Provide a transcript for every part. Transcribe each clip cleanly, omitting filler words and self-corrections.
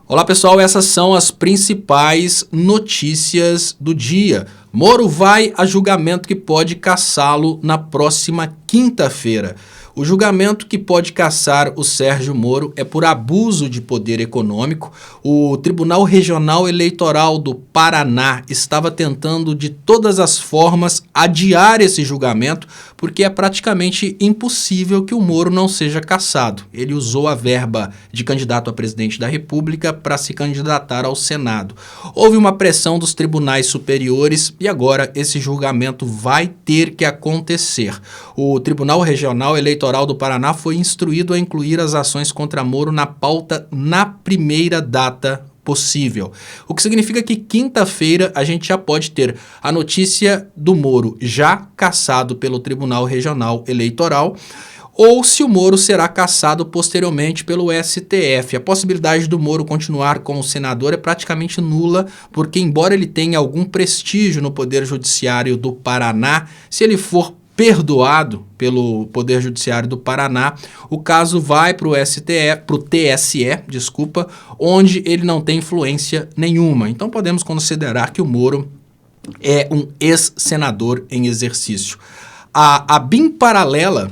Olá pessoal, essas são as principais notícias do dia. Moro vai a julgamento que pode cassá-lo na próxima quinta-feira. O julgamento que pode cassar o Sérgio Moro é por abuso de poder econômico. O Tribunal Regional Eleitoral do Paraná estava tentando de todas as formas adiar esse julgamento, porque é praticamente impossível que o Moro não seja cassado. Ele usou a verba de candidato a presidente da República para se candidatar ao Senado. Houve uma pressão dos tribunais superiores e agora esse julgamento vai ter que acontecer. O Tribunal Regional Eleitoral do Paraná foi instruído a incluir as ações contra Moro na pauta na primeira data possível. O que significa que quinta-feira a gente já pode ter a notícia do Moro já cassado pelo Tribunal Regional Eleitoral, ou se o Moro será cassado posteriormente pelo STF. A possibilidade do Moro continuar como senador é praticamente nula, porque embora ele tenha algum prestígio no Poder Judiciário do Paraná, se ele for perdoado pelo Poder Judiciário do Paraná, o caso vai para o TSE, onde ele não tem influência nenhuma. Então podemos considerar que o Moro é um ex-senador em exercício. A BIM paralela,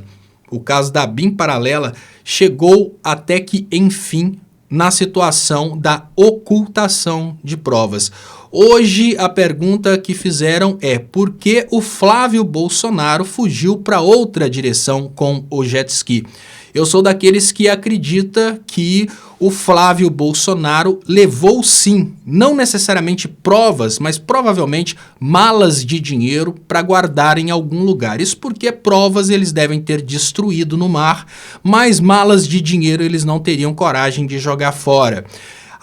o caso da BIM paralela, chegou até que, enfim, na situação da ocultação de provas. Hoje a pergunta que fizeram é: por que o Flávio Bolsonaro fugiu para outra direção com o jet ski? Eu sou daqueles que acredita que o Flávio Bolsonaro levou sim, não necessariamente provas, mas provavelmente malas de dinheiro para guardar em algum lugar. Isso porque provas eles devem ter destruído no mar, mas malas de dinheiro eles não teriam coragem de jogar fora.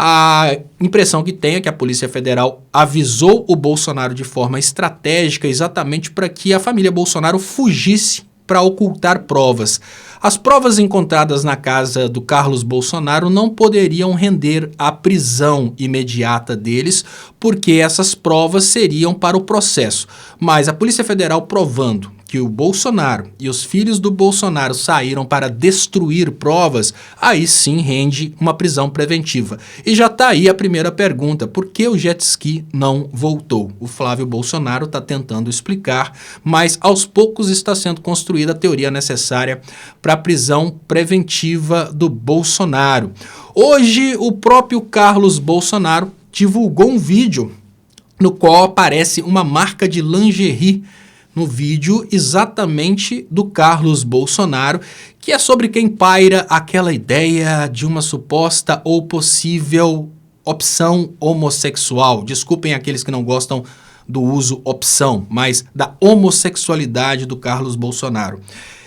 A impressão que tem é que a Polícia Federal avisou o Bolsonaro de forma estratégica exatamente para que a família Bolsonaro fugisse para ocultar provas. As provas encontradas na casa do Carlos Bolsonaro não poderiam render a prisão imediata deles, porque essas provas seriam para o processo. Mas a Polícia Federal provando que o Bolsonaro e os filhos do Bolsonaro saíram para destruir provas, aí sim rende uma prisão preventiva. E já está aí a primeira pergunta: por que o jet ski não voltou? O Flávio Bolsonaro está tentando explicar, mas aos poucos está sendo construída a teoria necessária para a prisão preventiva do Bolsonaro. Hoje, o próprio Carlos Bolsonaro divulgou um vídeo no qual aparece uma marca de lingerie no vídeo exatamente do Carlos Bolsonaro, que é sobre quem paira aquela ideia de uma suposta ou possível opção homossexual. Desculpem aqueles que não gostam do uso opção, mas da homossexualidade do Carlos Bolsonaro.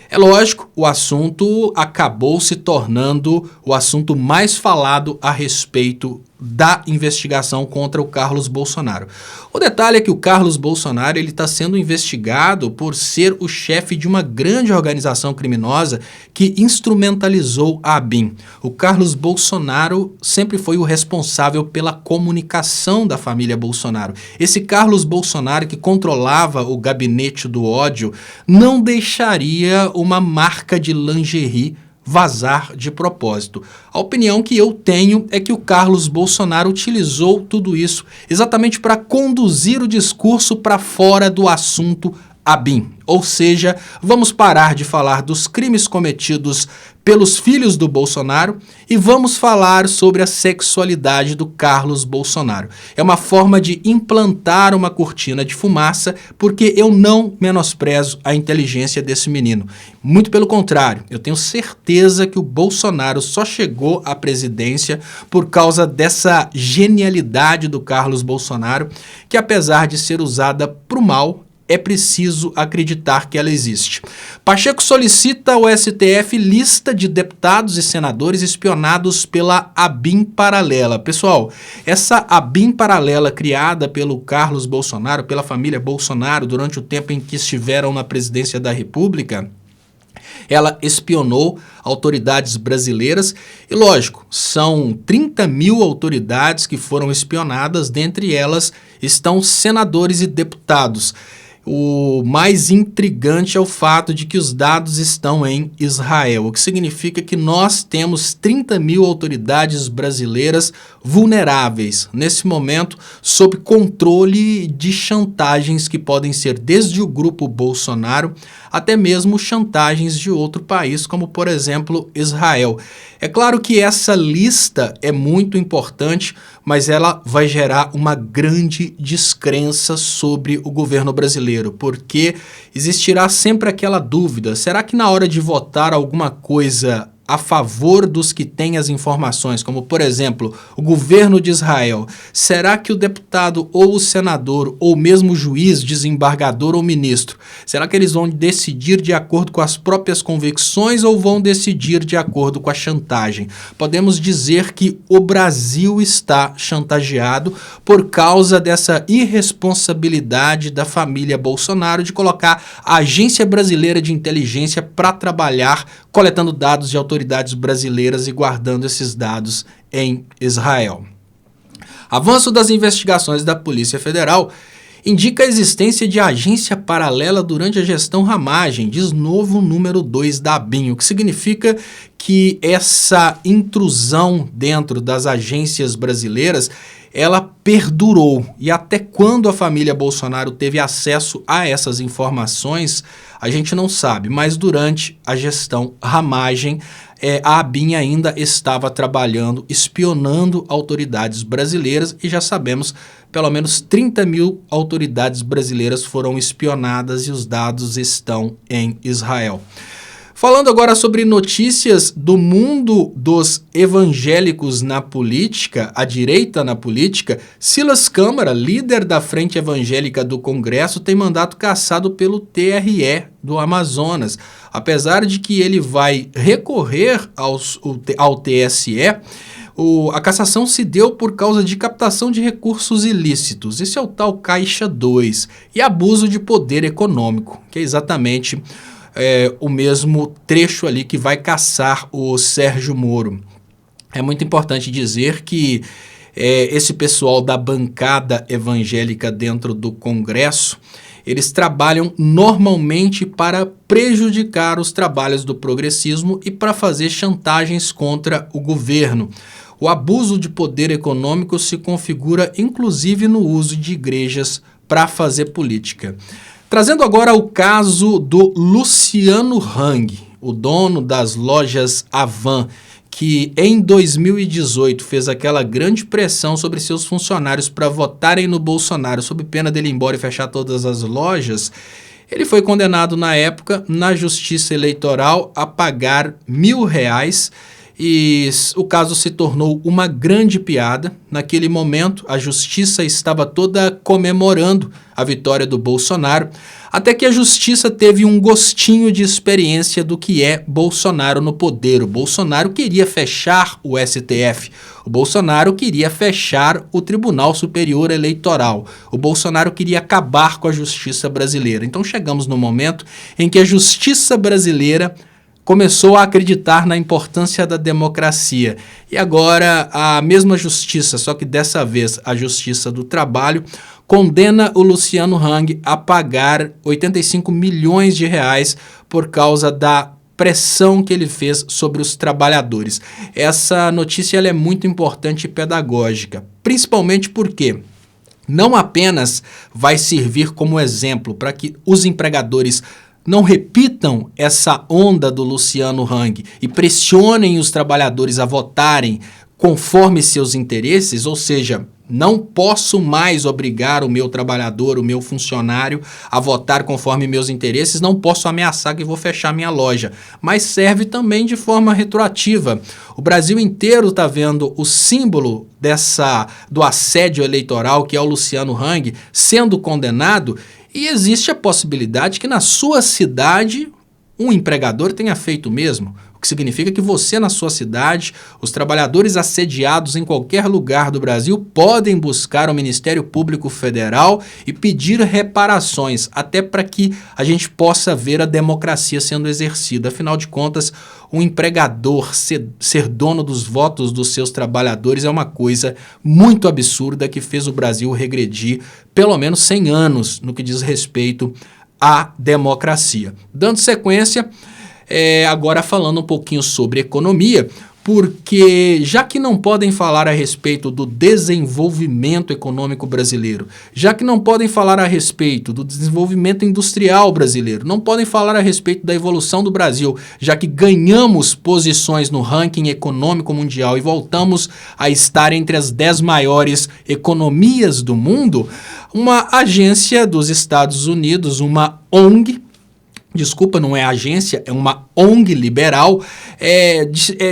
É lógico, o assunto acabou se tornando o assunto mais falado a respeito da investigação contra o Carlos Bolsonaro. O detalhe é que o Carlos Bolsonaro está sendo investigado por ser o chefe de uma grande organização criminosa que instrumentalizou a ABIN. O Carlos Bolsonaro sempre foi o responsável pela comunicação da família Bolsonaro. Esse Carlos Bolsonaro, que controlava o gabinete do ódio, não deixaria uma marca de lingerie vazar de propósito. A opinião que eu tenho é que o Carlos Bolsonaro utilizou tudo isso exatamente para conduzir o discurso para fora do assunto ABIN. Ou seja, vamos parar de falar dos crimes cometidos pelos filhos do Bolsonaro e vamos falar sobre a sexualidade do Carlos Bolsonaro. É uma forma de implantar uma cortina de fumaça, porque eu não menosprezo a inteligência desse menino. Muito pelo contrário, eu tenho certeza que o Bolsonaro só chegou à presidência por causa dessa genialidade do Carlos Bolsonaro, que apesar de ser usada para o mal, é preciso acreditar que ela existe. Pacheco solicita ao STF lista de deputados e senadores espionados pela ABIN paralela. Pessoal, essa ABIN paralela criada pelo Carlos Bolsonaro, pela família Bolsonaro, durante o tempo em que estiveram na presidência da República, ela espionou autoridades brasileiras e, lógico, são 30 mil autoridades que foram espionadas, dentre elas estão senadores e deputados. O mais intrigante é o fato de que os dados estão em Israel, o que significa que nós temos 30 mil autoridades brasileiras vulneráveis, nesse momento, sob controle de chantagens que podem ser desde o grupo Bolsonaro até mesmo chantagens de outro país, como por exemplo Israel. É claro que essa lista é muito importante, mas ela vai gerar uma grande descrença sobre o governo brasileiro, porque existirá sempre aquela dúvida: será que na hora de votar alguma coisa a favor dos que têm as informações, como por exemplo o governo de Israel, será que o deputado ou o senador ou mesmo o juiz, desembargador ou ministro, será que eles vão decidir de acordo com as próprias convicções ou vão decidir de acordo com a chantagem? Podemos dizer que o Brasil está chantageado por causa dessa irresponsabilidade da família Bolsonaro de colocar a Agência Brasileira de Inteligência para trabalhar coletando dados de autoridades brasileiras e guardando esses dados em Israel. Avanço das investigações da Polícia Federal indica a existência de agência paralela durante a gestão Ramagem, diz novo número 2 da ABIN, o que significa que essa intrusão dentro das agências brasileiras ela perdurou. E até quando a família Bolsonaro teve acesso a essas informações, a gente não sabe, mas durante a gestão Ramagem, a ABIN ainda estava trabalhando, espionando autoridades brasileiras e já sabemos, pelo menos 30 mil autoridades brasileiras foram espionadas e os dados estão em Israel. Falando agora sobre notícias do mundo dos evangélicos na política, a direita na política, Silas Câmara, líder da Frente Evangélica do Congresso, tem mandato cassado pelo TRE do Amazonas. Apesar de que ele vai recorrer ao TSE, a cassação se deu por causa de captação de recursos ilícitos. Esse é o tal Caixa 2 e abuso de poder econômico, que é exatamente o mesmo trecho ali que vai caçar o Sérgio Moro. É muito importante dizer que esse pessoal da bancada evangélica dentro do Congresso, eles trabalham normalmente para prejudicar os trabalhos do progressismo e para fazer chantagens contra o governo. O abuso de poder econômico se configura inclusive no uso de igrejas para fazer política. Trazendo agora o caso do Luciano Hang, o dono das lojas Havan, que em 2018 fez aquela grande pressão sobre seus funcionários para votarem no Bolsonaro, sob pena dele ir embora e fechar todas as lojas. Ele foi condenado na época, na Justiça Eleitoral, a pagar R$1.000 e o caso se tornou uma grande piada. Naquele momento, a justiça estava toda comemorando a vitória do Bolsonaro, até que a justiça teve um gostinho de experiência do que é Bolsonaro no poder. O Bolsonaro queria fechar o STF, o Bolsonaro queria fechar o Tribunal Superior Eleitoral, o Bolsonaro queria acabar com a justiça brasileira. Então chegamos no momento em que a justiça brasileira começou a acreditar na importância da democracia. E agora a mesma justiça, só que dessa vez a Justiça do Trabalho, condena o Luciano Hang a pagar R$85 milhões por causa da pressão que ele fez sobre os trabalhadores. Essa notícia ela é muito importante e pedagógica, principalmente porque não apenas vai servir como exemplo para que os empregadores não repitam essa onda do Luciano Hang e pressionem os trabalhadores a votarem conforme seus interesses, ou seja, não posso mais obrigar o meu trabalhador, o meu funcionário a votar conforme meus interesses, não posso ameaçar que vou fechar minha loja, mas serve também de forma retroativa. O Brasil inteiro está vendo o símbolo do assédio eleitoral, que é o Luciano Hang, sendo condenado. E existe a possibilidade que na sua cidade um empregador tenha feito o mesmo. O que significa que você na sua cidade, os trabalhadores assediados em qualquer lugar do Brasil podem buscar o Ministério Público Federal e pedir reparações, até para que a gente possa ver a democracia sendo exercida. Afinal de contas, um empregador ser dono dos votos dos seus trabalhadores é uma coisa muito absurda que fez o Brasil regredir pelo menos 100 anos no que diz respeito à democracia. Dando sequência, agora falando um pouquinho sobre economia, porque já que não podem falar a respeito do desenvolvimento econômico brasileiro, já que não podem falar a respeito do desenvolvimento industrial brasileiro, não podem falar a respeito da evolução do Brasil, já que ganhamos posições no ranking econômico mundial e voltamos a estar entre as 10 maiores economias do mundo, uma agência dos Estados Unidos, uma ONG, desculpa, não é agência, é uma ONG liberal,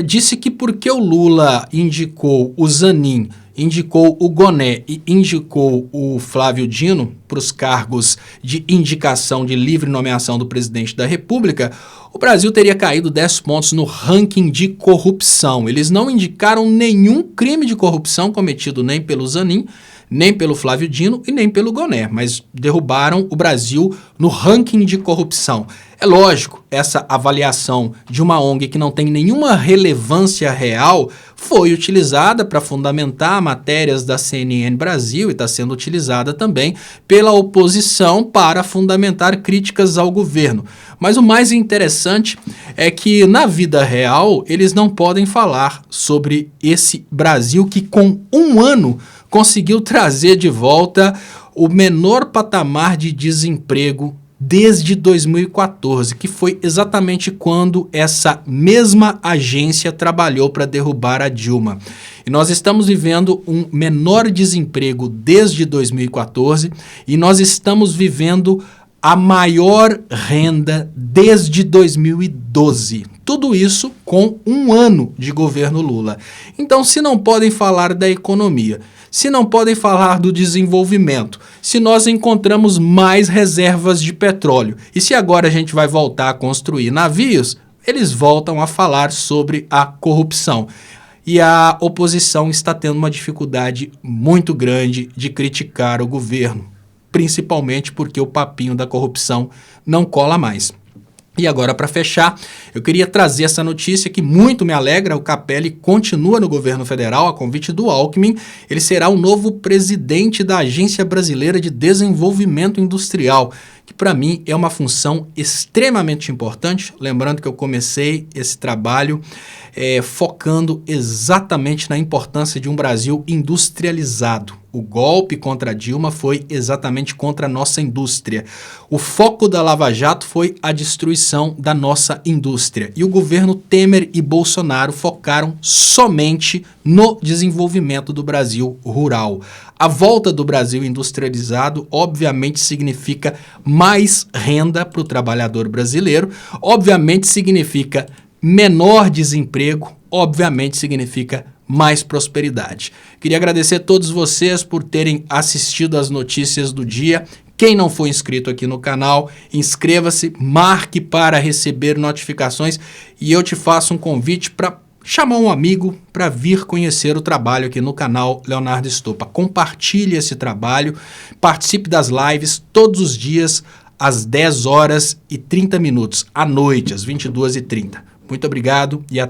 disse que porque o Lula indicou o Zanin, indicou o Goné e indicou o Flávio Dino para os cargos de indicação de livre nomeação do presidente da República, o Brasil teria caído 10 pontos no ranking de corrupção. Eles não indicaram nenhum crime de corrupção cometido nem pelo Zanin, nem pelo Flávio Dino e nem pelo Goné, mas derrubaram o Brasil no ranking de corrupção. É lógico, essa avaliação de uma ONG que não tem nenhuma relevância real foi utilizada para fundamentar matérias da CNN Brasil e está sendo utilizada também pela oposição para fundamentar críticas ao governo. Mas o mais interessante é que na vida real eles não podem falar sobre esse Brasil que com um ano conseguiu trazer de volta o menor patamar de desemprego desde 2014, que foi exatamente quando essa mesma agência trabalhou para derrubar a Dilma. E nós estamos vivendo um menor desemprego desde 2014 e nós estamos vivendo a maior renda desde 2012. Tudo isso com um ano de governo Lula. Então, se não podem falar da economia, se não podem falar do desenvolvimento, se nós encontramos mais reservas de petróleo e se agora a gente vai voltar a construir navios, eles voltam a falar sobre a corrupção. E a oposição está tendo uma dificuldade muito grande de criticar o governo, principalmente porque o papinho da corrupção não cola mais. E agora, para fechar, eu queria trazer essa notícia que muito me alegra. O Capelli continua no governo federal a convite do Alckmin. Ele será o novo presidente da Agência Brasileira de Desenvolvimento Industrial, que para mim é uma função extremamente importante. Lembrando que eu comecei esse trabalho focando exatamente na importância de um Brasil industrializado. O golpe contra Dilma foi exatamente contra a nossa indústria. O foco da Lava Jato foi a destruição da nossa indústria. E o governo Temer e Bolsonaro focaram somente no desenvolvimento do Brasil rural. A volta do Brasil industrializado, obviamente, significa mais renda para o trabalhador brasileiro, obviamente significa menor desemprego, obviamente significa mais prosperidade. Queria agradecer a todos vocês por terem assistido às notícias do dia. Quem não for inscrito aqui no canal, inscreva-se, marque para receber notificações e eu te faço um convite para chamar um amigo para vir conhecer o trabalho aqui no canal Leonardo Estopa. Compartilhe esse trabalho, participe das lives todos os dias às 10 horas e 30 minutos, à noite, às 22h30. Muito obrigado e até